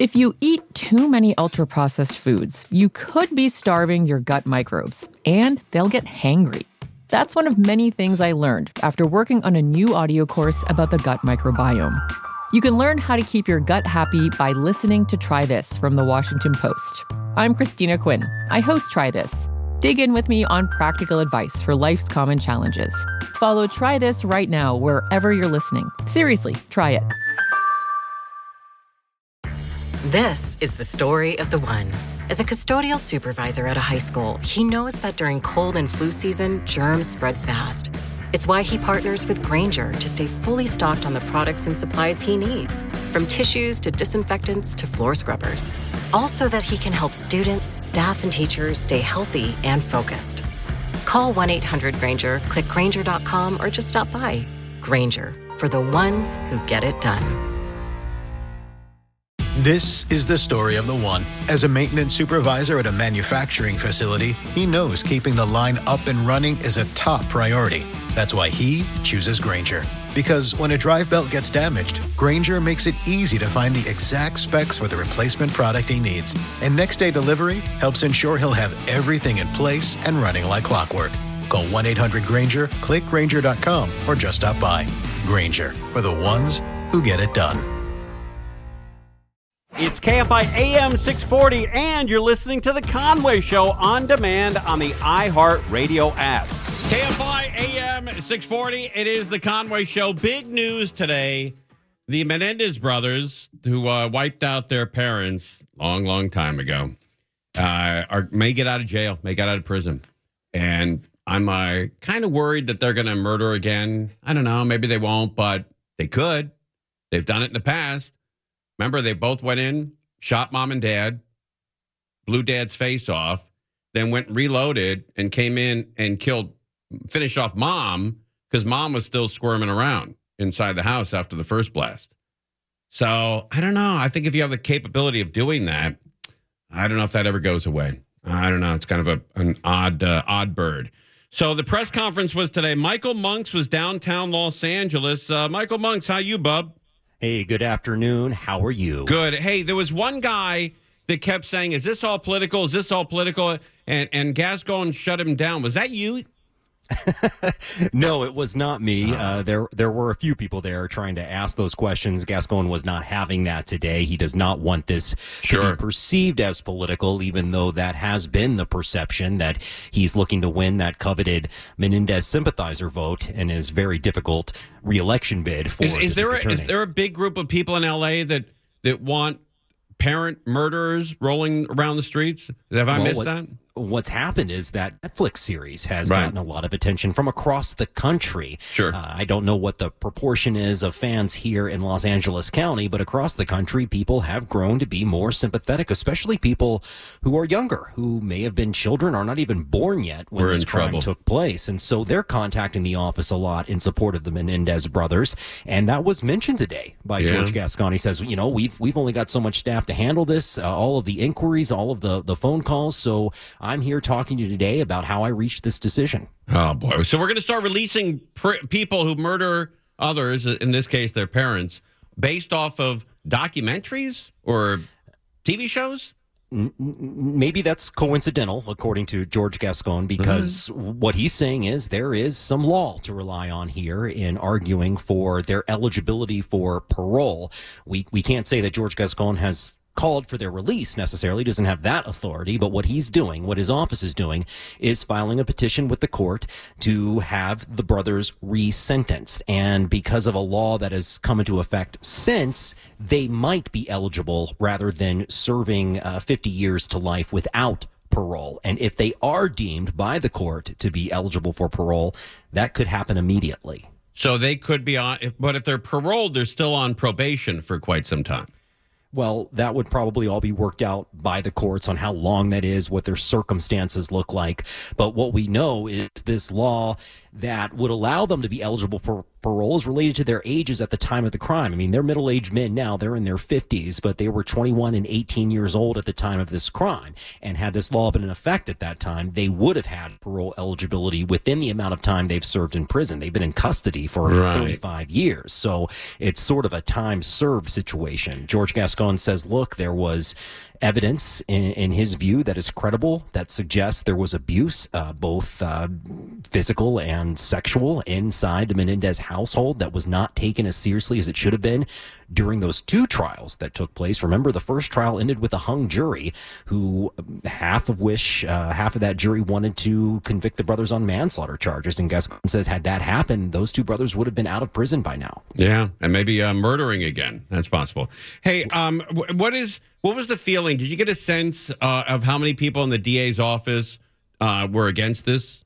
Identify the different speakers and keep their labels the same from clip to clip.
Speaker 1: If you eat too many ultra-processed foods, you could be starving your gut microbes, and they'll get hangry. That's one of many things I learned after working on a new audio course about the gut microbiome. You can learn how to keep your gut happy by listening to Try This from the Washington Post. I'm Christina Quinn. I host Try This. Dig in with me on practical advice for life's common challenges. Follow Try This right now wherever you're listening. Seriously, try it.
Speaker 2: This is the story of the one. As a custodial supervisor at a high school, he knows that during cold and flu season, germs spread fast. It's why he partners with Grainger to stay fully stocked on the products and supplies he needs, from tissues to disinfectants to floor scrubbers. All so that he can help students, staff, and teachers stay healthy and focused. Call 1-800-GRAINGER, click Grainger.com, or just stop by. Grainger, for the ones who get it done.
Speaker 3: This is the story of the one. As a maintenance supervisor at a manufacturing facility, he knows keeping the line up and running is a top priority. That's why he chooses Grainger. Because when a drive belt gets damaged, Grainger makes it easy to find the exact specs for the replacement product he needs. And next-day delivery helps ensure he'll have everything in place and running like clockwork. Call 1-800-GRAINGER, click Grainger.com, or just stop by. Grainger, for the ones who get it done.
Speaker 4: It's KFI AM 640, and you're listening to The Conway Show on demand on the iHeartRadio app. KFI AM 640, it is The Conway Show. Big news today. The Menendez brothers, who wiped out their parents long time ago, may get out of jail, may get out of prison. And I'm kind of worried that they're going to murder again. I don't know, maybe they won't, but they could. They've done it in the past. Remember, they both went in, shot mom and dad, blew dad's face off, then went reloaded and came in and finished off mom because mom was still squirming around inside the house after the first blast. So I don't know. I think if you have the capability of doing that, I don't know if that ever goes away. I don't know. It's kind of an odd bird. So the press conference was today. Michael Monks was downtown Los Angeles. Michael Monks, how you, bub?
Speaker 5: Hey, good afternoon. How are you?
Speaker 4: Good. Hey, there was one guy that kept saying, is this all political? Is this all political? And Gascon shut him down. Was that you?
Speaker 5: No, it was not me. There were a few people there trying to ask those questions. Gascon was not having that today. He does not want this to be perceived as political, even though that has been the perception that he's looking to win that coveted Menendez sympathizer vote in his very difficult re-election bid for
Speaker 4: is there a big group of people in L.A. that want parent murderers rolling around the streets? Have I missed that?
Speaker 5: What's happened is that Netflix series has gotten a lot of attention from across the country.
Speaker 4: Sure.
Speaker 5: I don't know what the proportion is of fans here in Los Angeles County, but across the country, people have grown to be more sympathetic, especially people who are younger, who may have been children or not even born yet when this crime took place. And so they're contacting the office a lot in support of the Menendez brothers. And that was mentioned today by George Gascon. He says, we've only got so much staff to handle this, all of the inquiries, all of the phone calls. So I'm here talking to you today about how I reached this decision.
Speaker 4: Oh, boy. So we're going to start releasing people who murder others, in this case their parents, based off of documentaries or TV shows?
Speaker 5: Maybe that's coincidental, according to George Gascon, because what he's saying is there is some law to rely on here in arguing for their eligibility for parole. We can't say that George Gascon has called for their release necessarily, doesn't have that authority, but what he's doing, what his office is doing, is filing a petition with the court to have the brothers resentenced. And because of a law that has come into effect since, they might be eligible rather than serving 50 years to life without parole. And if they are deemed by the court to be eligible for parole, that could happen immediately.
Speaker 4: So they could be on, but if they're paroled, they're still on probation for quite some time.
Speaker 5: Well, that would probably all be worked out by the courts on how long that is, what their circumstances look like. But what we know is this law that would allow them to be eligible for parole is related to their ages at the time of the crime. I mean, they're middle-aged men now. They're in their 50s, but they were 21 and 18 years old at the time of this crime. And had this law been in effect at that time, they would have had parole eligibility within the amount of time they've served in prison. They've been in custody for 35 years. So it's sort of a time served situation. George Gascon says, look, there was evidence in his view that is credible that suggests there was abuse, both physical and sexual, inside the Menendez household that was not taken as seriously as it should have been during those two trials that took place. Remember, the first trial ended with a hung jury, who half of that jury wanted to convict the brothers on manslaughter charges. And Gascon says, had that happened, those two brothers would have been out of prison by now.
Speaker 4: Yeah, and maybe murdering again. That's possible. Hey, what was the feeling? Did you get a sense of how many people in the DA's office were against this?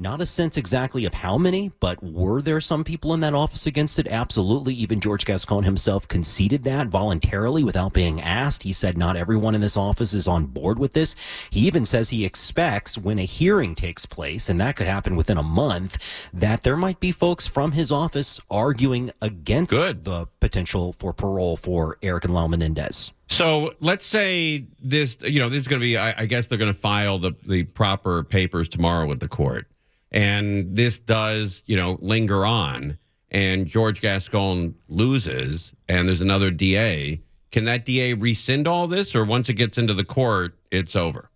Speaker 5: Not a sense exactly of how many, but were there some people in that office against it? Absolutely. Even George Gascon himself conceded that voluntarily without being asked. He said not everyone in this office is on board with this. He even says he expects when a hearing takes place, and that could happen within a month, that there might be folks from his office arguing against the potential for parole for Eric and Lyle Menendez.
Speaker 4: So let's say this is going to be, I guess they're going to file the proper papers tomorrow with the court. And this does, linger on, and George Gascon loses, and there's another DA. Can that DA rescind all this, or once it gets into the court, it's over?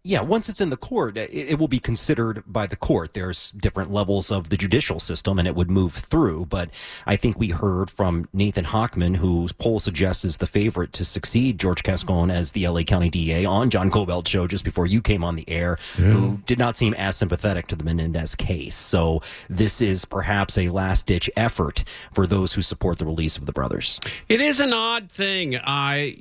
Speaker 5: Yeah, once it's in the court, it will be considered by the court. There's different levels of the judicial system, and it would move through. But I think we heard from Nathan Hochman, whose poll suggests is the favorite to succeed George Gascon as the LA County DA, on John Cobelt's show just before you came on the air, who did not seem as sympathetic to the Menendez case. So this is perhaps a last-ditch effort for those who support the release of the brothers.
Speaker 4: It is an odd thing. I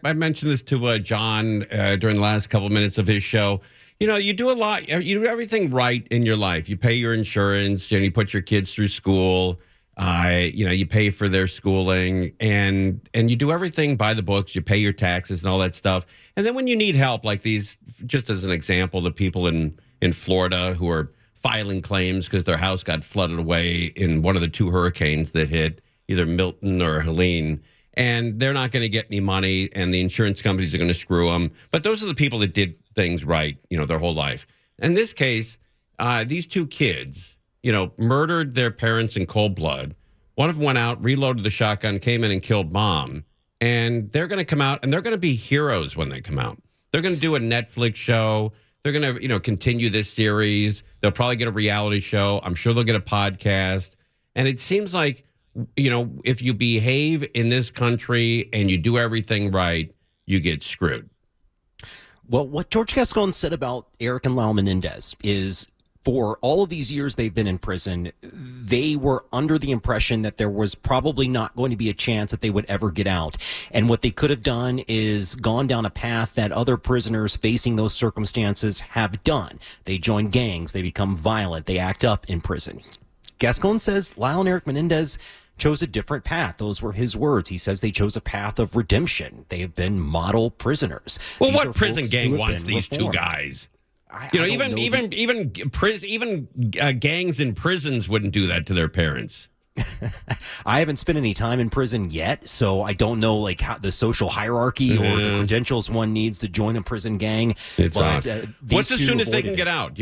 Speaker 4: mentioned this to John during the last couple minutes of his show. You do a lot. You do everything right in your life. You pay your insurance, you put your kids through school. You pay for their schooling, and you do everything by the books. You pay your taxes and all that stuff. And then when you need help, like these, just as an example, the people in Florida who are filing claims because their house got flooded away in one of the two hurricanes that hit, either Milton or Helene. And they're not going to get any money, and the insurance companies are going to screw them. But those are the people that did things right, their whole life. In this case, these two kids, murdered their parents in cold blood. One of them went out, reloaded the shotgun, came in and killed mom. And they're going to come out, and they're going to be heroes when they come out. They're going to do a Netflix show. They're going to, continue this series. They'll probably get a reality show. I'm sure they'll get a podcast. And it seems like, if you behave in this country and you do everything right, you get screwed.
Speaker 5: Well, what George Gascon said about Eric and Lyle Menendez is, for all of these years they've been in prison, they were under the impression that there was probably not going to be a chance that they would ever get out. And what they could have done is gone down a path that other prisoners facing those circumstances have done. They join gangs, they become violent, they act up in prison. Gascon says Lyle and Eric Menendez chose a different path. Those were his words. He says they chose a path of redemption. They have been model prisoners.
Speaker 4: Well, what prison gang wants these two guys? Even gangs in prisons wouldn't do that to their parents.
Speaker 5: I haven't spent any time in prison yet, so I don't know how the social hierarchy or the credentials one needs to join a prison gang.
Speaker 4: It's odd. What's as soon as they can get out,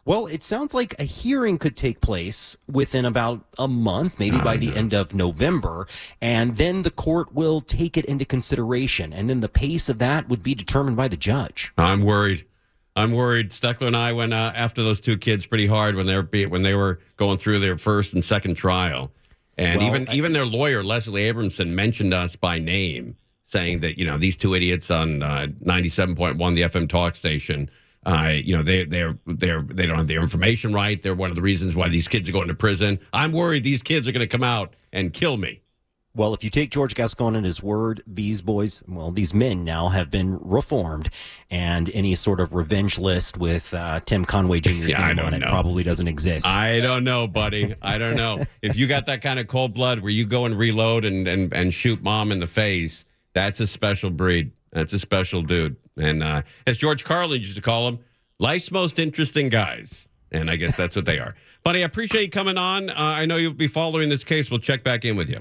Speaker 5: Well, it sounds like a hearing could take place within about a month, maybe by the end of November, and then the court will take it into consideration, and then the pace of that would be determined by the judge.
Speaker 4: I'm worried. Steckler and I went after those two kids pretty hard when they were going through their first and second trial, and even their lawyer Leslie Abramson mentioned us by name, saying that these two idiots on 97.1, the FM talk station. They don't have their information right. They're one of the reasons why these kids are going to prison. I'm worried these kids are going to come out and kill me.
Speaker 5: Well, if you take George Gascon at his word, these men now have been reformed, and any sort of revenge list with Tim Conway Jr.'s name on it probably doesn't exist.
Speaker 4: I don't know, buddy. I don't know. If you got that kind of cold blood where you go and reload and shoot mom in the face, that's a special breed. That's a special dude. And as George Carlin used to call him, life's most interesting guys. And I guess that's what they are. Buddy, I appreciate you coming on. I know you'll be following this case. We'll check back in with you.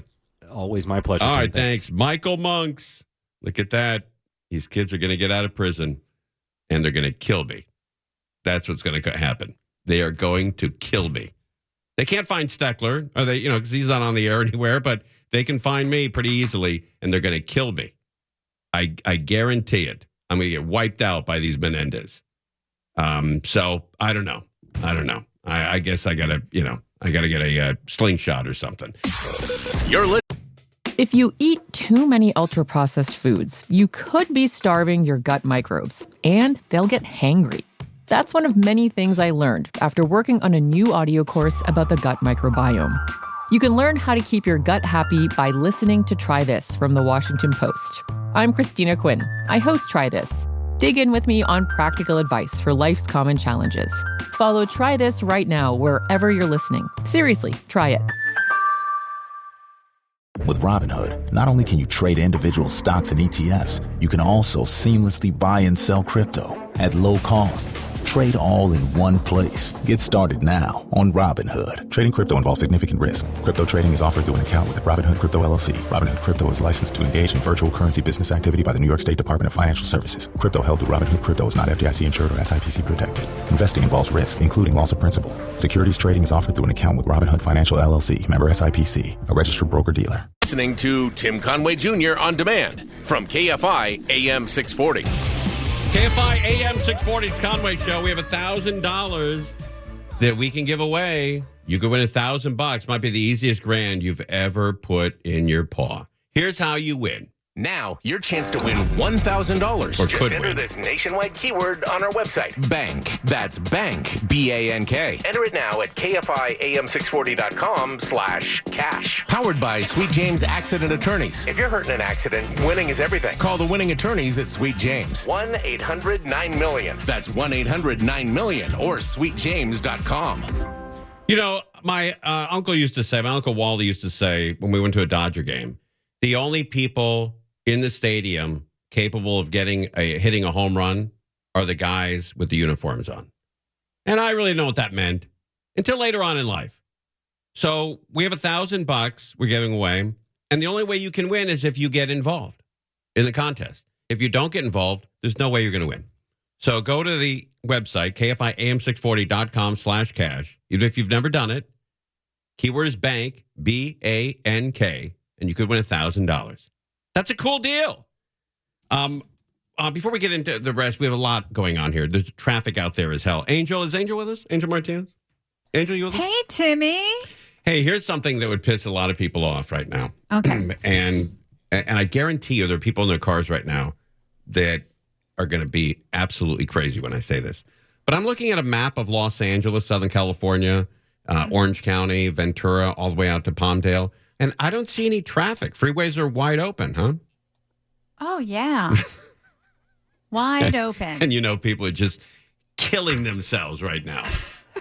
Speaker 5: Always my pleasure.
Speaker 4: All
Speaker 5: Tim.
Speaker 4: right, thanks. Michael Monks. Look at that. These kids are going to get out of prison, and they're going to kill me. That's what's going to happen. They are going to kill me. They can't find Steckler, or they, because he's not on the air anywhere, but they can find me pretty easily, and they're going to kill me. I guarantee it. I'm going to get wiped out by these Menendez. So I don't know. I guess I gotta get a slingshot or something.
Speaker 1: If you eat too many ultra-processed foods, you could be starving your gut microbes, and they'll get hangry. That's one of many things I learned after working on a new audio course about the gut microbiome. You can learn how to keep your gut happy by listening to Try This from the Washington Post. I'm Christina Quinn. I host Try This. Dig in with me on practical advice for life's common challenges. Follow Try This right now wherever you're listening. Seriously, try it.
Speaker 6: With Robinhood, not only can you trade individual stocks and ETFs, you can also seamlessly buy and sell crypto at low costs. Trade all in one place. Get started now on Robinhood. Trading crypto involves significant risk. Crypto trading is offered through an account with Robinhood Crypto LLC. Robinhood Crypto is licensed to engage in virtual currency business activity by the New York State Department of Financial Services. Crypto held through Robinhood Crypto is not FDIC insured or SIPC protected. Investing involves risk, including loss of principal. Securities trading is offered through an account with Robinhood Financial LLC, member SIPC, a registered broker-dealer.
Speaker 7: Listening to Tim Conway Jr. on demand from KFI AM 640.
Speaker 4: KFI AM 640, it's Conway Show. We have $1,000 that we can give away. You could win $1,000. Might be the easiest grand you've ever put in your paw. Here's how you win.
Speaker 7: Now, your chance to win $1,000.
Speaker 4: Or
Speaker 7: Just
Speaker 4: could
Speaker 7: enter
Speaker 4: win.
Speaker 7: this nationwide keyword on our website. Bank. That's bank. B-A-N-K. Enter it now at KFIAM640.com/cash. Powered by Sweet James Accident Attorneys. If you're hurt in an accident, winning is everything. Call the winning attorneys at Sweet James. 1-800-9-MILLION. That's 1-800-9-MILLION or sweetjames.com.
Speaker 4: My uncle Wally used to say when we went to a Dodger game, the only people in the stadium capable of hitting a home run are the guys with the uniforms on. And I really know what that meant until later on in life. So we have $1,000 we're giving away. And the only way you can win is if you get involved in the contest. If you don't get involved, there's no way you're going to win. So go to the website, KFIAM640.com/cash. Even if you've never done it, keyword is bank, B-A-N-K, and you could win $1,000. That's a cool deal. Before we get into the rest, we have a lot going on here. There's traffic out there as hell. Is Angel with us? Angel Martinez? Angel, you with us?
Speaker 8: Hey, Timmy.
Speaker 4: Hey, here's something that would piss a lot of people off right now.
Speaker 8: Okay.
Speaker 4: And I guarantee you there are people in their cars right now that are going to be absolutely crazy when I say this. But I'm looking at a map of Los Angeles, Southern California, Orange County, Ventura, all the way out to Palmdale. And I don't see any traffic. Freeways are wide open, huh?
Speaker 8: Oh, yeah. Wide open.
Speaker 4: And people are just killing themselves right now.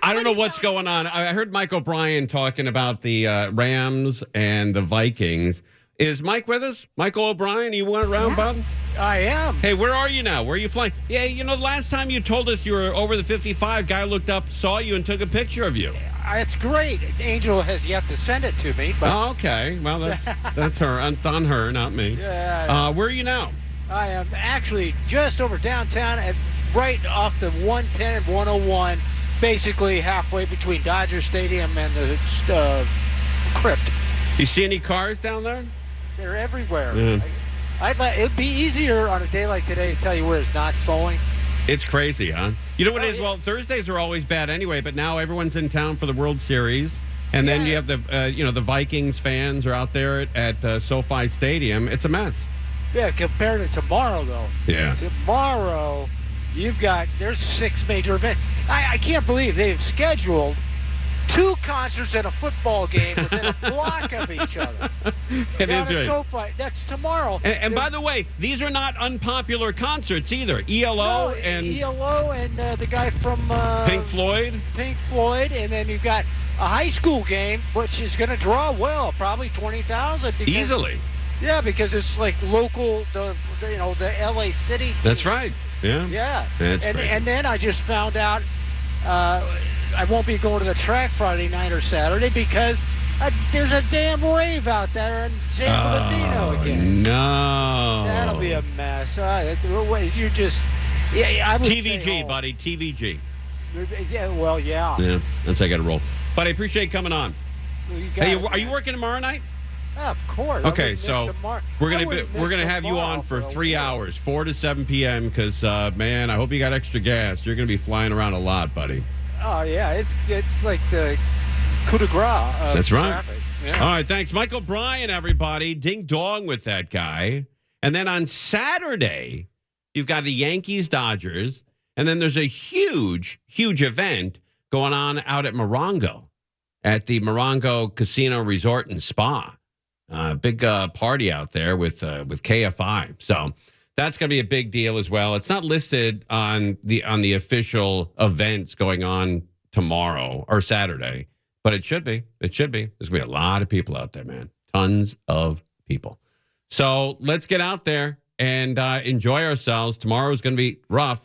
Speaker 4: I don't know what's going on. I heard Mike O'Brien talking about the Rams and the Vikings. Is Mike with us? Michael O'Brien, you went around, Bob?
Speaker 9: I am.
Speaker 4: Hey, where are you now? Where are you flying? Yeah, the last time you told us you were over the 55, guy looked up, saw you, and took a picture of you.
Speaker 9: It's great. Angel has yet to send it to me. But
Speaker 4: Oh, okay. Well, that's her. It's on her, not me.
Speaker 9: Yeah.
Speaker 4: Where are you now?
Speaker 9: I am actually just over downtown, right off the 110 and 101, basically halfway between Dodger Stadium and the crypt.
Speaker 4: You see any cars down there?
Speaker 9: They're everywhere.
Speaker 4: Yeah.
Speaker 9: It'd be easier on a day like today to tell you where it's not snowing.
Speaker 4: It's crazy, huh? You know what it is? Well, Thursdays are always bad anyway, but now everyone's in town for the World Series. And then you have the Vikings fans are out there at SoFi Stadium. It's a mess.
Speaker 9: Yeah, compared to tomorrow, though.
Speaker 4: Yeah.
Speaker 9: Tomorrow, there's 6 major events. I can't believe they've scheduled 2 concerts and a football game within a block of each other.
Speaker 4: It is right.
Speaker 9: SoFi. That's tomorrow.
Speaker 4: And by the way, these are not unpopular concerts either. ELO and
Speaker 9: the guy from
Speaker 4: Pink Floyd.
Speaker 9: Pink Floyd, and then you've got a high school game, which is going to draw probably 20,000
Speaker 4: easily.
Speaker 9: Yeah, because it's like local, the LA City team.
Speaker 4: That's right. Yeah.
Speaker 9: Yeah.
Speaker 4: That's crazy.
Speaker 9: And then I just found out I won't be going to the track Friday night or Saturday because there's a damn rave out there in San Bernardino again.
Speaker 4: No.
Speaker 9: That'll be a mess. You're just... Yeah, I would
Speaker 4: TVG, buddy. TVG.
Speaker 9: Yeah, well, yeah.
Speaker 4: Yeah, that's how I got to roll. But I appreciate you coming on. Hey, are you working tomorrow night?
Speaker 9: Of course.
Speaker 4: Okay, so we're gonna have you on for 3 hours, 4 to 7 p.m. Because man, I hope you got extra gas. You're gonna be flying around a lot, buddy.
Speaker 9: Oh yeah, it's like the coup de grace.
Speaker 4: That's right.
Speaker 9: Traffic. Yeah.
Speaker 4: All right, thanks, Michael Bryan. Everybody, ding dong with that guy. And then on Saturday, you've got the Yankees Dodgers, and then there's a huge event going on out at Morongo, at the Morongo Casino Resort and Spa. Big party out there with KFI. So that's going to be a big deal as well. It's not listed on the official events going on tomorrow or Saturday, but it should be. It should be. There's going to be a lot of people out there, man. Tons of people. So let's get out there and enjoy ourselves. Tomorrow is going to be rough.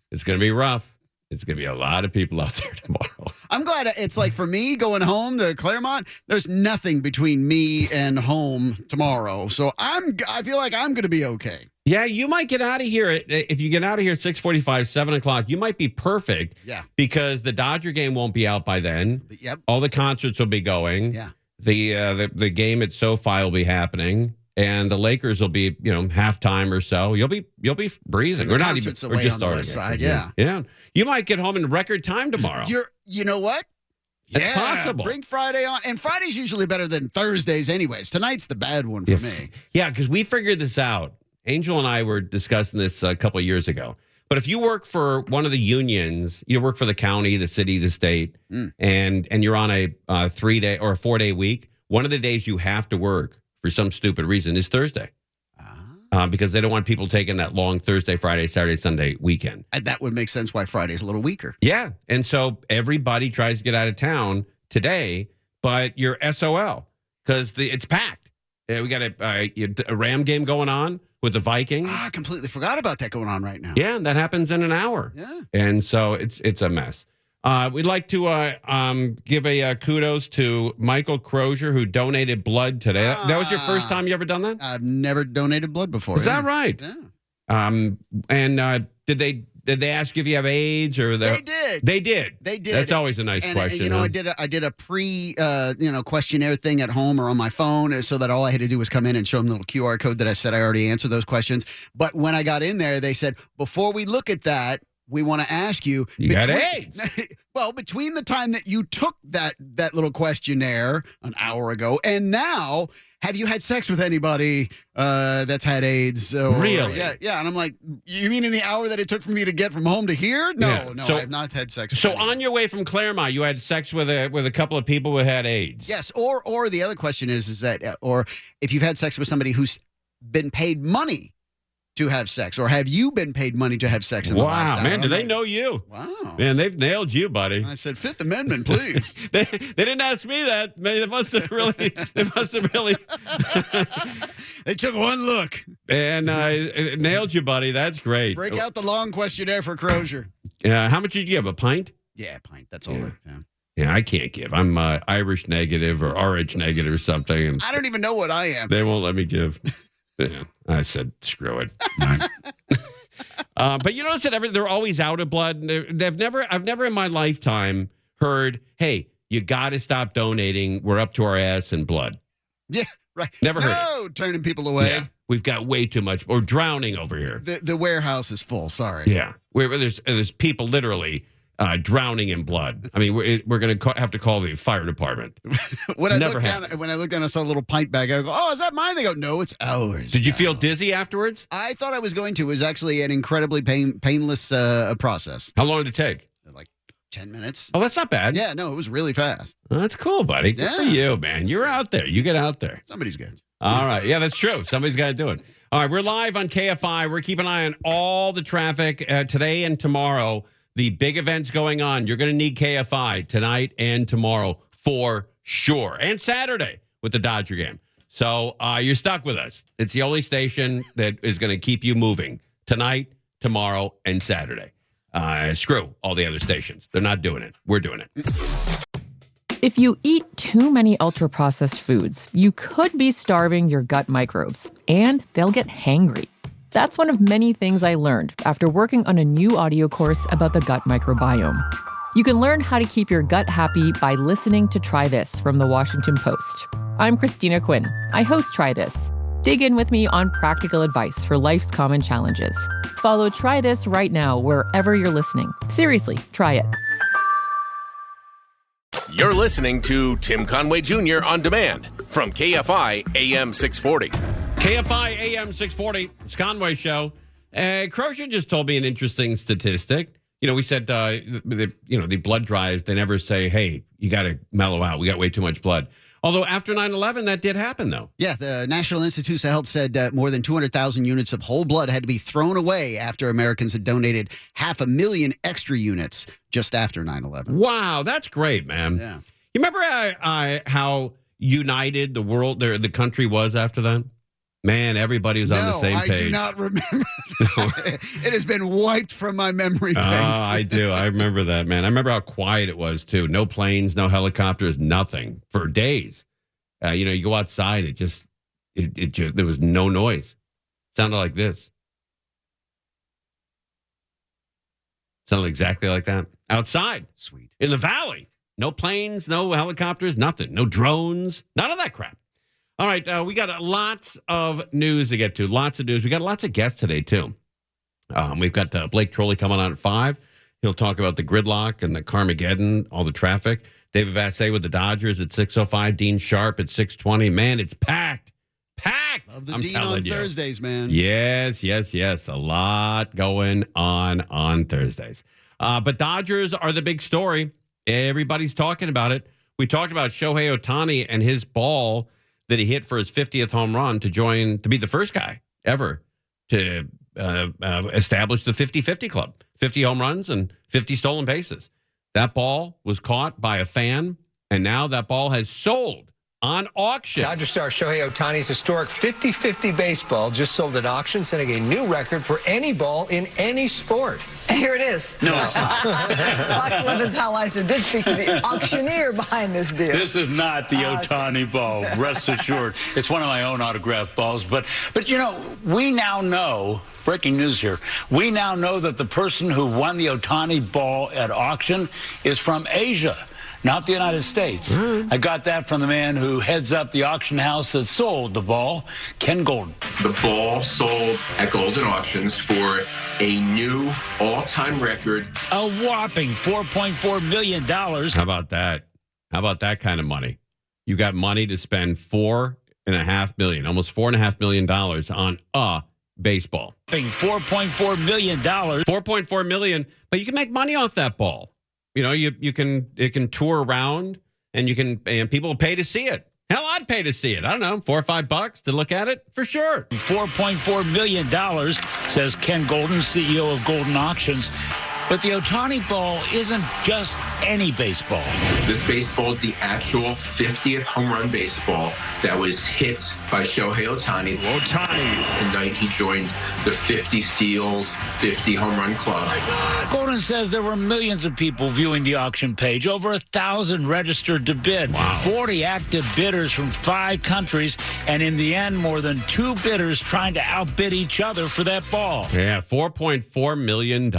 Speaker 4: It's going to be rough. It's going to be a lot of people out there tomorrow.
Speaker 10: I'm glad it's like for me going home to Claremont, there's nothing between me and home tomorrow. So I feel like I'm going to be okay.
Speaker 4: Yeah, you might get out of here. If you get out of here at 6:45, 7 o'clock, you might be perfect.
Speaker 10: Yeah.
Speaker 4: Because the Dodger game won't be out by then.
Speaker 10: Yep.
Speaker 4: All the concerts will be going.
Speaker 10: Yeah.
Speaker 4: The game at SoFi will be happening. And the Lakers will be, halftime or so. You'll be breezing.
Speaker 10: We're not even away on the west side. Yeah.
Speaker 4: You might get home in record time tomorrow.
Speaker 10: You know what?
Speaker 4: It's possible.
Speaker 10: Bring Friday on, and Friday's usually better than Thursdays, anyways. Tonight's the bad one for me.
Speaker 4: Yeah, because we figured this out. Angel and I were discussing this a couple of years ago. But if you work for one of the unions, you work for the county, the city, the state, and you're on a 3-day or a 4-day week, one of the days you have to work for some stupid reason is Thursday. Because they don't want people taking that long Thursday, Friday, Saturday, Sunday weekend.
Speaker 10: And that would make sense why Friday's a little weaker.
Speaker 4: Yeah. And so everybody tries to get out of town today, but you're SOL because it's packed. We got a Ram game going on with the Vikings.
Speaker 10: I completely forgot about that going on right now.
Speaker 4: Yeah, that happens in an hour.
Speaker 10: Yeah.
Speaker 4: And so it's a mess. We'd like to give a kudos to Michael Crozier, who donated blood today. That was your first time you ever done that?
Speaker 10: I've never donated blood before.
Speaker 4: Is that right?
Speaker 10: Yeah.
Speaker 4: And did they ask you if you have AIDS or
Speaker 10: They did.
Speaker 4: They did.
Speaker 10: They did.
Speaker 4: That's always a nice question.
Speaker 10: I did a pre questionnaire thing at home or on my phone, so that all I had to do was come in and show them the little QR code that I said I already answered those questions. But when I got in there, they said, before we look at that, we want to ask you.
Speaker 4: You got AIDS.
Speaker 10: Well, between the time that you took that little questionnaire an hour ago and now, have you had sex with anybody that's had AIDS?
Speaker 4: Really?
Speaker 10: Yeah. And I'm like, you mean in the hour that it took for me to get from home to here? No,
Speaker 4: So,
Speaker 10: I have not had sex with
Speaker 4: So
Speaker 10: anybody.
Speaker 4: on your way from Claremont, you had sex with a couple of people who had AIDS.
Speaker 10: Yes, or the other question is that, or if you've had sex with somebody who's been paid money to have sex, or have you been paid money to have sex in the last hour?
Speaker 4: Man, do they know you?
Speaker 10: Wow.
Speaker 4: Man, they've nailed you, buddy.
Speaker 10: I said, Fifth Amendment, please.
Speaker 4: they didn't ask me that. Man, they must have really.
Speaker 10: They took one look.
Speaker 4: And nailed you, buddy. That's great.
Speaker 10: Break out the long questionnaire for Crozier.
Speaker 4: How much did you give? A pint?
Speaker 10: Yeah, a pint. That's all.
Speaker 4: Yeah. Yeah, I can't give. I'm Irish negative or RH negative or something. And
Speaker 10: I don't even know what I am.
Speaker 4: They won't let me give. Yeah, I said, screw it. But you notice that they're always out of blood. I've never in my lifetime heard, hey, you got to stop donating. We're up to our ass in blood.
Speaker 10: Yeah, right.
Speaker 4: Never heard it.
Speaker 10: No, turning people away.
Speaker 4: Yeah, we've got way too much. We're drowning over here.
Speaker 10: The warehouse is full. Sorry.
Speaker 4: Yeah, there's people literally drowning in blood. I mean, we're going to have to call the fire department.
Speaker 10: When I look down, I saw a little pint bag. I go, "Oh, is that mine?" They go, "No, it's ours."
Speaker 4: Did you feel dizzy afterwards?
Speaker 10: I thought I was going to. It was actually an incredibly painless process.
Speaker 4: How long did it take?
Speaker 10: Like 10 minutes.
Speaker 4: Oh, that's not bad.
Speaker 10: Yeah, no, it was really fast.
Speaker 4: Well, that's cool, buddy. Good for you, man. You're out there. You get out there.
Speaker 10: Somebody's good.
Speaker 4: All right. Yeah, that's true. Somebody's got to do it. All right. We're live on KFI. We're keeping an eye on all the traffic today and tomorrow. The big events going on. You're going to need KFI tonight and tomorrow for sure. And Saturday with the Dodger game. So you're stuck with us. It's the only station that is going to keep you moving tonight, tomorrow, and Saturday. Screw all the other stations. They're not doing it. We're doing it.
Speaker 1: If you eat too many ultra-processed foods, you could be starving your gut microbes, and they'll get hangry. That's one of many things I learned after working on a new audio course about the gut microbiome. You can learn how to keep your gut happy by listening to Try This from the Washington Post. I'm Christina Quinn. I host Try This. Dig in with me on practical advice for life's common challenges. Follow Try This right now wherever you're listening. Seriously, try it.
Speaker 7: You're listening to Tim Conway Jr. on demand from KFI AM 640.
Speaker 4: KFI AM 640, it's Conway Show. Crozier just told me an interesting statistic. You know, we said, the blood drives, they never say, hey, you got to mellow out. We got way too much blood. Although after 9/11, that did happen, though. Yeah, the National Institutes of Health said that more than 200,000 units of whole blood had to be thrown away after Americans had donated 500,000 extra units just after 9/11. Wow, that's great, man. Yeah. You remember how united the world, the country was after that? Man, everybody was on the same page. No, I do not remember. It has been wiped from my memory banks. Oh, I do. I remember that, man. I remember how quiet it was, too. No planes, no helicopters, nothing for days. You go outside, it just there was no noise. It sounded like this. Sounded exactly like that. Outside. Sweet. In the valley. No planes, no helicopters, nothing. No drones. None of that crap. All right, we got lots of news to get to. Lots of news. We got lots of guests today, too. We've got Blake Trolley coming on at 5. He'll talk about the gridlock and the Carmageddon, all the traffic. David Vassay with the Dodgers at 6:05. Dean Sharp at 6:20. Man, it's packed. Packed. Love the Dean on Thursdays, man. Yes. A lot going on Thursdays. But Dodgers are the big story. Everybody's talking about it. We talked about Shohei Ohtani and his ball that he hit for his 50th home run to be the first guy ever to establish the 50-50 club. 50 home runs and 50 stolen bases. That ball was caught by a fan, and now that ball has sold on auction.
Speaker 11: Dodger star Shohei Ohtani's historic 50-50 baseball just sold at auction, setting a new record for any ball in any sport.
Speaker 12: Here it is. No, it's not. Fox 11's Hal Eisner did speak to the auctioneer behind this deal.
Speaker 13: This is not the Ohtani ball, rest assured. It's one of my own autographed balls. But we now know, breaking news here, we now know that the person who won the Ohtani ball at auction is from Asia, not the United States. I got that from the man who heads up the auction house that sold the ball, Ken Golden.
Speaker 14: The ball sold at Golden Auctions for a new all-time record.
Speaker 13: A whopping $4.4 million.
Speaker 4: How about that? How about that kind of money? You got money to spend $4.5 million, almost $4.5 million on a baseball.
Speaker 13: $4.4 million.
Speaker 4: $4.4 million, but you can make money off that ball. It can tour around, and people will pay to see it. Hell, I'd pay to see it. I don't know, $4 or $5 to look at it for sure.
Speaker 13: $4.4 million, says Ken Golden, CEO of Golden Auctions. But the Ohtani ball isn't just any baseball.
Speaker 14: This baseball is the actual 50th home run baseball that was hit by Shohei Ohtani. The night he joined the 50 steals, 50 home run club.
Speaker 13: Golden says there were millions of people viewing the auction page, over 1,000 registered to bid, 40 active bidders from 5 countries, and in the end, more than 2 bidders trying to outbid each other for that ball.
Speaker 4: Yeah, $4.4 million.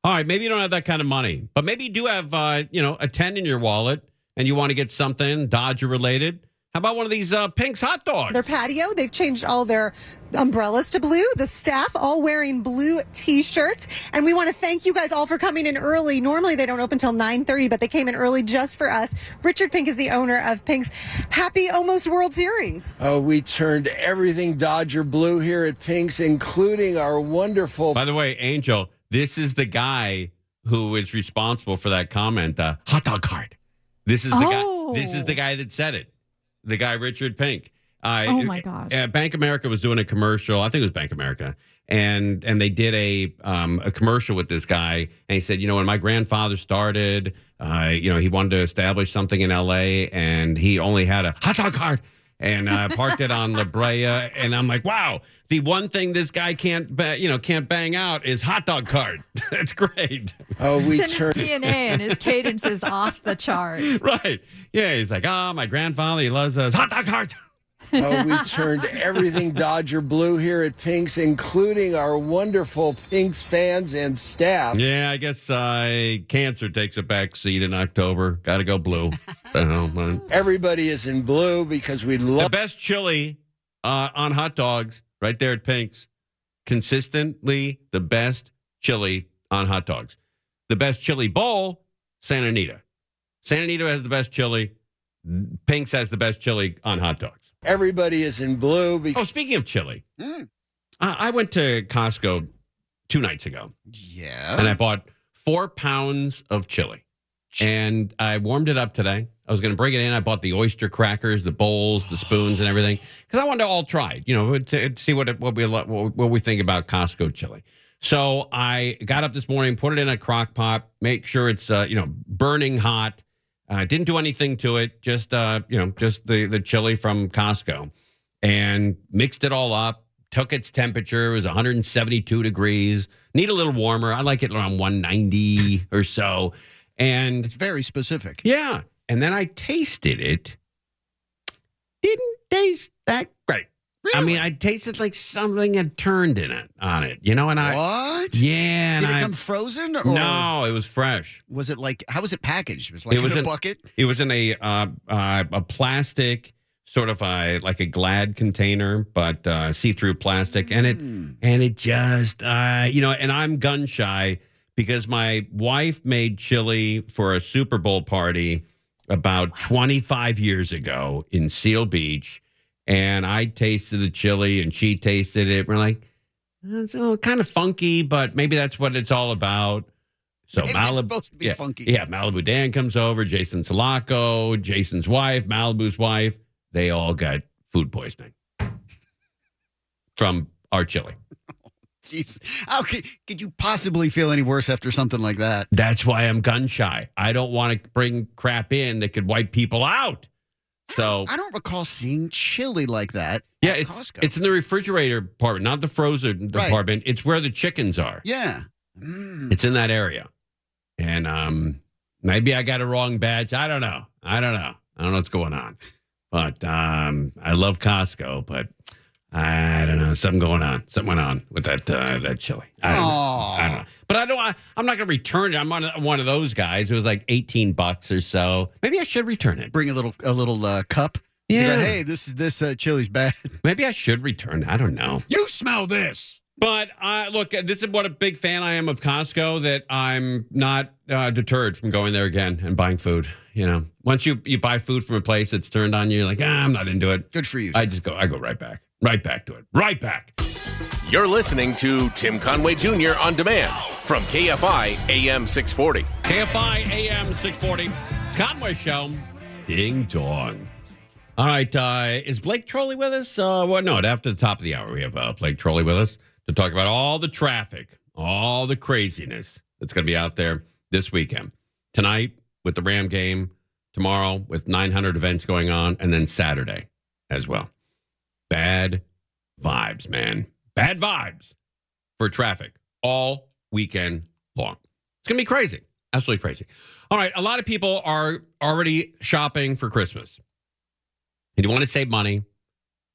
Speaker 4: All right, maybe you don't have that kind of money, but maybe you do have, a 10 in your wallet and you want to get something Dodger related. How about one of these Pink's hot dogs?
Speaker 15: Their patio, they've changed all their umbrellas to blue. The staff all wearing blue T-shirts. And we want to thank you guys all for coming in early. Normally they don't open till 9:30, but they came in early just for us. Richard Pink is the owner of Pink's. Happy almost World Series.
Speaker 16: Oh, we turned everything Dodger blue here at Pink's, including our wonderful...
Speaker 4: By the way, Angel, this is the guy who is responsible for that comment, hot dog card. This is the guy. This is the guy that said it. The guy, Richard Pink.
Speaker 8: Oh, my gosh.
Speaker 4: Bank America was doing a commercial. I think it was Bank America. And they did a commercial with this guy. And he said, when my grandfather started, he wanted to establish something in L.A. and he only had a hot dog card. and parked it on La Brea. And I'm like, wow, the one thing this guy can't bang out is hot dog cart. That's great.
Speaker 16: Oh,
Speaker 8: It's in his DNA, and his cadence is off the charts.
Speaker 4: Right. Yeah, he's like, oh, my grandfather, he loves hot dog cart.
Speaker 16: Oh, we turned everything Dodger blue here at Pink's, including our wonderful Pink's fans and staff.
Speaker 4: Yeah, I guess cancer takes a back seat in October. Got to go blue.
Speaker 16: Everybody is in blue because we love
Speaker 4: the best chili on hot dogs right there at Pink's. Consistently the best chili on hot dogs. The best chili bowl, Santa Anita. Santa Anita has the best chili. Pink's has the best chili on hot dogs.
Speaker 16: Everybody is in blue.
Speaker 4: Oh, speaking of chili, I went to Costco 2 nights ago.
Speaker 10: Yeah.
Speaker 4: And I bought 4 pounds of chili. And I warmed it up today. I was going to bring it in. I bought the oyster crackers, the bowls, the spoons, and everything. Because I wanted to all try it, to see what we think about Costco chili. So I got up this morning, put it in a crock pot, make sure it's, burning hot. Didn't do anything to it, just the chili from Costco, and mixed it all up. Took its temperature. It was 172 degrees. Need a little warmer. I like it around 190 or so. And
Speaker 10: it's very specific.
Speaker 4: Yeah. And then I tasted it. Didn't taste that great. Really? I mean, I tasted like something had turned on it, And
Speaker 10: what?
Speaker 4: Yeah.
Speaker 10: Did it come frozen? Or
Speaker 4: no, it was fresh.
Speaker 10: Was it how was it packaged? It was in a bucket?
Speaker 4: It was in a plastic, sort of like a Glad container, but see-through plastic. And it just, and I'm gun shy because my wife made chili for a Super Bowl party about 25 years ago in Seal Beach. And I tasted the chili and she tasted it. We're like, it's kind of funky, but maybe that's what it's all about. So
Speaker 10: Maybe it's supposed to be funky.
Speaker 4: Yeah, Malibu Dan comes over, Jason Sulaco, Jason's wife, Malibu's wife. They all got food poisoning from our chili.
Speaker 10: Jeez. How could you possibly feel any worse after something like that?
Speaker 4: That's why I'm gun shy. I don't want to bring crap in that could wipe people out. So
Speaker 10: I don't recall seeing chili like that.
Speaker 4: Yeah,
Speaker 10: at Costco.
Speaker 4: It's in the refrigerator department, not the frozen department. It's where the chickens are.
Speaker 10: Yeah.
Speaker 4: It's in that area. And maybe I got a wrong badge. I don't know. I don't know what's going on. But I love Costco, but I don't know. Something went on with that chili. I don't know. But I'm not going to return it. I'm one of those guys. It was like $18 or so. Maybe I should return it.
Speaker 10: Bring a little cup.
Speaker 4: Yeah.
Speaker 10: Go, hey, this chili's bad.
Speaker 4: Maybe I should return it. I don't know.
Speaker 10: You smell this.
Speaker 4: But look, this is what a big fan I am of Costco, that I'm not deterred from going there again and buying food. Once you buy food from a place that's turned on you, you're like, I'm not into it.
Speaker 10: Good for you.
Speaker 4: I go right back. Right back to it. Right back.
Speaker 7: You're listening to Tim Conway Jr. on demand from KFI AM 640.
Speaker 4: KFI AM 640. Conway Show. Ding dong. All right. Is Blake Trolley with us? No, after the top of the hour, we have Blake Trolley with us to talk about all the traffic, all the craziness that's going to be out there this weekend. Tonight with the Ram game, tomorrow with 900 events going on, and then Saturday as well. Bad vibes, man. Bad vibes for traffic all weekend long. It's going to be crazy. Absolutely crazy. All right. A lot of people are already shopping for Christmas. And you want to save money.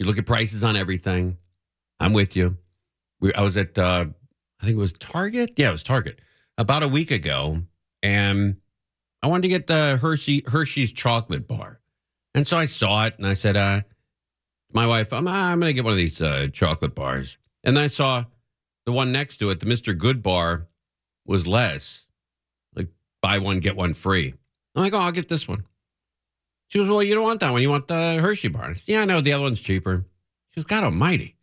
Speaker 4: You look at prices on everything. I'm with you. I was at, I think it was Target. Yeah, it was Target about a week ago. And I wanted to get the Hershey's chocolate bar. And so I saw it and I said, my wife, I'm going to get one of these chocolate bars. And then I saw the one next to it, the Mr. Good bar, was less. Like, buy one, get one free. I'm like, I'll get this one. She goes, well, you don't want that one. You want the Hershey bar. I said, yeah, I know. The other one's cheaper. She goes, God almighty.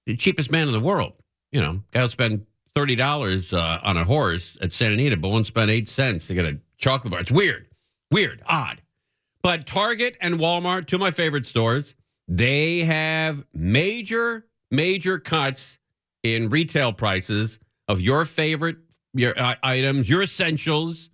Speaker 4: The cheapest man in the world. Guy will spend $30 on a horse at Santa Anita, but won't spend 8 cents to get a chocolate bar. It's weird, odd. But Target and Walmart, two of my favorite stores, they have major cuts in retail prices of your favorite items, your essentials.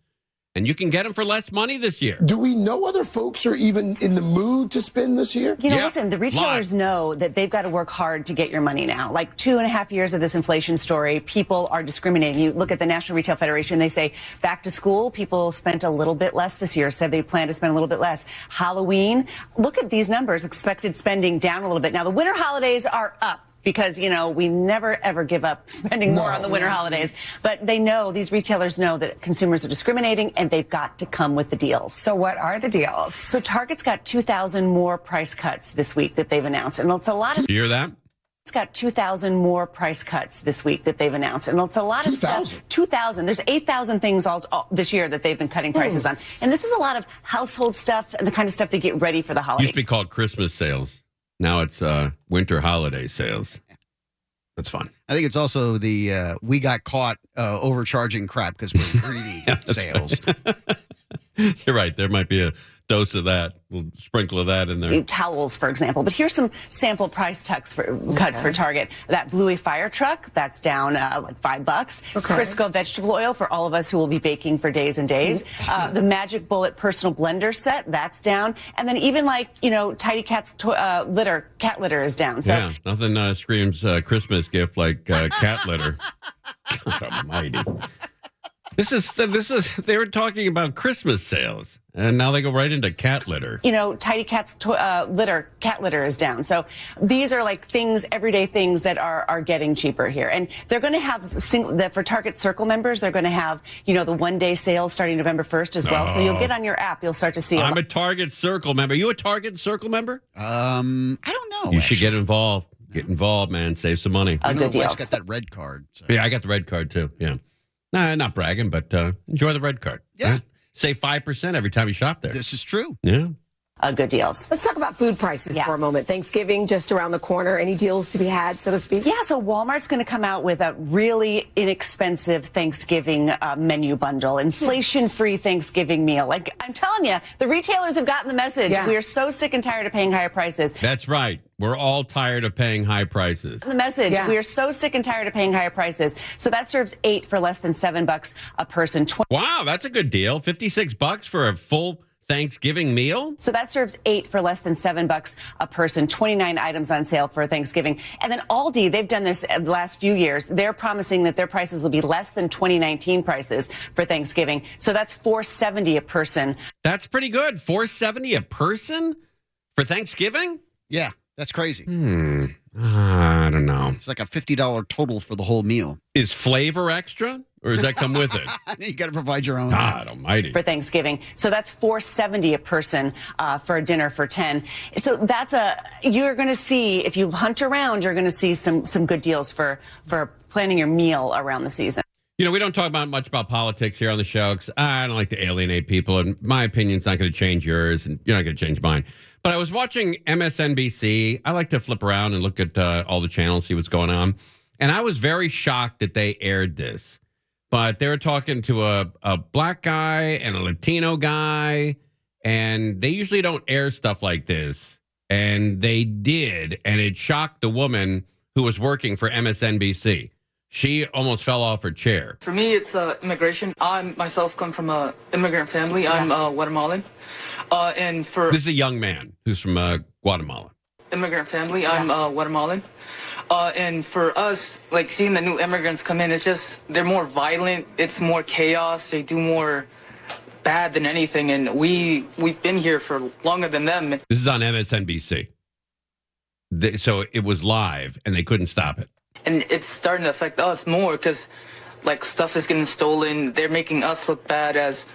Speaker 4: And you can get them for less money this year.
Speaker 17: Do we know other folks are even in the mood to spend this year?
Speaker 18: You know, listen, the retailers know that they've got to work hard to get your money now. Like 2.5 years of this inflation story, people are discriminating. You look at the National Retail Federation, they say back to school, people spent a little bit less this year, said they plan to spend a little bit less. Halloween, look at these numbers, expected spending down a little bit. Now, the winter holidays are up. Because, you know, we never, ever give up spending more on the winter holidays. But they know, these retailers know that consumers are discriminating and they've got to come with the deals.
Speaker 12: So what are the deals?
Speaker 18: So Target's got 2,000 more price cuts this week that they've announced. And it's a lot of...
Speaker 4: Do you hear that?
Speaker 18: It's got 2,000 more price cuts this week that they've announced. And it's a lot of stuff. 2,000. There's 8,000 things all this year that they've been cutting prices on. And this is a lot of household stuff and the kind of stuff they get ready for the holidays.
Speaker 4: Used to be called Christmas sales. Now it's winter holiday sales. That's fun.
Speaker 10: I think it's also the we got caught overcharging crap because we're greedy sales.
Speaker 4: You're right. There might be a dose of that. We'll sprinkle of that in there.
Speaker 18: Towels, for example. But here's some sample price cuts for Target. That Bluey fire truck, that's down like $5. Crisco vegetable oil for all of us who will be baking for days and days. The Magic Bullet personal blender set, that's down. And then even like, you know, Tidy Cat's cat litter is down. So
Speaker 4: yeah, nothing screams Christmas gift like cat litter. God almighty. This is they were talking about Christmas sales, and now they go right into cat litter.
Speaker 18: You know, Tidy Cat's cat litter is down. So these are like things, everyday things that are getting cheaper here. And they're going to have, for Target Circle members, they're going to have, you know, the one-day sale starting November 1st as well. So you'll get on your app, you'll start to see.
Speaker 4: I'm a Target Circle member. Are you a Target Circle member?
Speaker 10: I don't know.
Speaker 4: You should get involved. Get involved, man. Save some money.
Speaker 10: I know Wes got that red card. So.
Speaker 4: Yeah, I got the red card, too. Yeah. No, not bragging, but enjoy the red card.
Speaker 10: Yeah.
Speaker 4: Right? Save 5% every time you shop there.
Speaker 10: This is true.
Speaker 4: Yeah.
Speaker 18: Good deals.
Speaker 19: Let's talk about food prices for a moment. Thanksgiving just around the corner. Any deals to be had, so to speak?
Speaker 18: Yeah, so Walmart's going to come out with a really inexpensive Thanksgiving menu bundle, inflation-free Thanksgiving meal. Like, I'm telling you, the retailers have gotten the message.
Speaker 19: Yeah.
Speaker 18: We are so sick and tired of paying higher prices.
Speaker 4: That's right. We're all tired of paying high prices.
Speaker 18: The message. We are so sick and tired of paying higher prices. So that serves 8 for less than $7 a person.
Speaker 4: Wow, that's a good deal. $56 for a full Thanksgiving meal?
Speaker 18: So that serves 8 for less than $7 a person, 29 items on sale for Thanksgiving. And then Aldi, they've done this the last few years. They're promising that their prices will be less than 2019 prices for Thanksgiving. So that's $4.70 a person.
Speaker 4: That's pretty good. $4.70 a person for Thanksgiving?
Speaker 10: Yeah, that's crazy.
Speaker 4: I don't know.
Speaker 10: It's like a $50 total for the whole meal.
Speaker 4: Is flavor extra? Or does that come with it?
Speaker 10: You got to provide your own.
Speaker 4: God almighty.
Speaker 18: For Thanksgiving. So that's $4.70 a person for a dinner for 10. So that's you're going to see, if you hunt around, you're going to see some good deals for planning your meal around the season.
Speaker 4: You know, we don't talk much about politics here on the show because I don't like to alienate people, and my opinion's not going to change yours, and you're not going to change mine. But I was watching MSNBC. I like to flip around and look at all the channels, see what's going on. And I was very shocked that they aired this. But they were talking to a black guy and a Latino guy, and they usually don't air stuff like this. And they did, and it shocked the woman who was working for MSNBC. She almost fell off her chair.
Speaker 20: For me, it's immigration. I myself come from an immigrant family. I'm Guatemalan. And for
Speaker 4: this is a young man who's from Guatemala.
Speaker 20: Immigrant family. I'm Guatemalan. And for us, like seeing the new immigrants come in, it's just they're more violent. It's more chaos. They do more bad than anything. And we've been here for longer than them.
Speaker 4: This is on MSNBC. So it was live, and they couldn't stop it.
Speaker 20: And it's starting to affect us more because, like, stuff is getting stolen. They're making us look bad as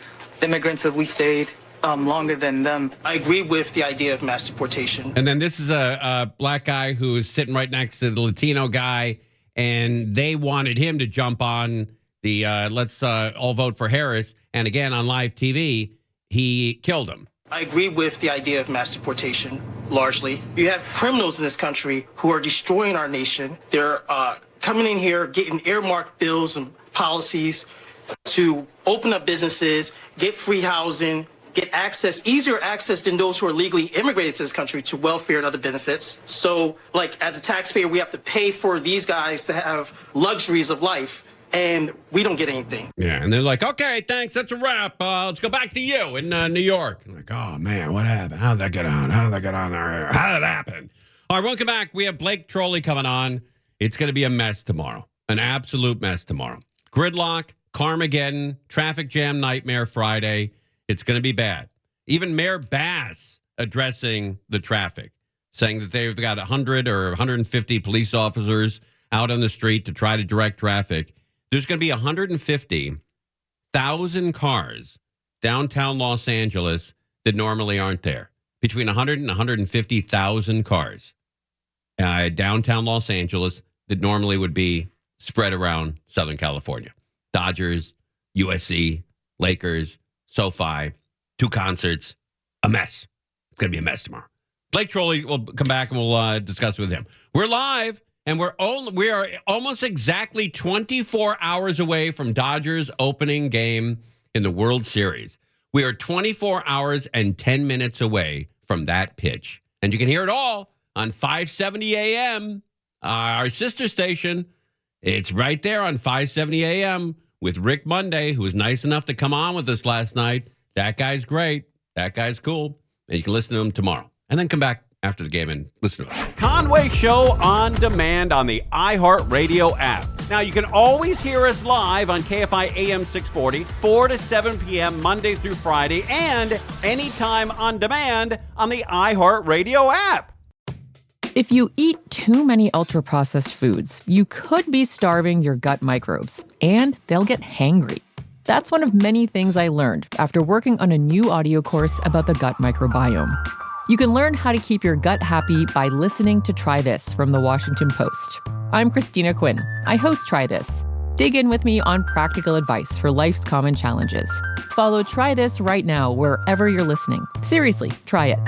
Speaker 20: immigrants if we stayed longer than them.
Speaker 21: I agree with the idea of mass deportation.
Speaker 4: And then this is a black guy who is sitting right next to the Latino guy, and they wanted him to jump on the let's all vote for Harris. And again, on live TV, he killed him.
Speaker 21: I agree with the idea of mass deportation, largely. You have criminals in this country who are destroying our nation. They're coming in here, getting earmarked bills and policies to open up businesses, get free housing, get access, easier access than those who are legally immigrated to this country to welfare and other benefits. So, like, as a taxpayer, we have to pay for these guys to have luxuries of life. and we don't get anything.
Speaker 4: Yeah, and they're like, okay, thanks, that's a wrap. Let's go back to you in New York. I'm like, oh, man, what happened? How did that get on? How did that get on there? How did that happen? All right, welcome back. We have Blake Trolley coming on. It's going to be a mess tomorrow, an absolute mess tomorrow. Gridlock, Carmageddon, traffic jam nightmare Friday. It's going to be bad. Even Mayor Bass addressing the traffic, saying that they've got 100 or 150 police officers out on the street to try to direct traffic. There's going to be 150,000 cars downtown Los Angeles that normally aren't there. Between 100 and 150,000 cars downtown Los Angeles that normally would be spread around Southern California. Dodgers, USC, Lakers, SoFi, 2 concerts, a mess. It's going to be a mess tomorrow. Blake Trolley will come back and we'll discuss with him. We're live, and we are almost exactly 24 hours away from Dodgers' opening game in the World Series. We are 24 hours and 10 minutes away from that pitch. And you can hear it all on 570 AM, our sister station. It's right there on 570 AM with Rick Monday, who was nice enough to come on with us last night. That guy's great. That guy's cool. And you can listen to him tomorrow. And then come back after the game and listen to him. Conway Show on demand on the iHeartRadio app. Now, you can always hear us live on KFI AM 640, 4 to 7 p.m. Monday through Friday, and anytime on demand on the iHeartRadio app.
Speaker 1: If you eat too many ultra-processed foods, you could be starving your gut microbes, and they'll get hangry. That's one of many things I learned after working on a new audio course about the gut microbiome. You can learn how to keep your gut happy by listening to Try This from the Washington Post. I'm Christina Quinn. I host Try This. Dig in with me on practical advice for life's common challenges. Follow Try This right now wherever you're listening. Seriously, try it.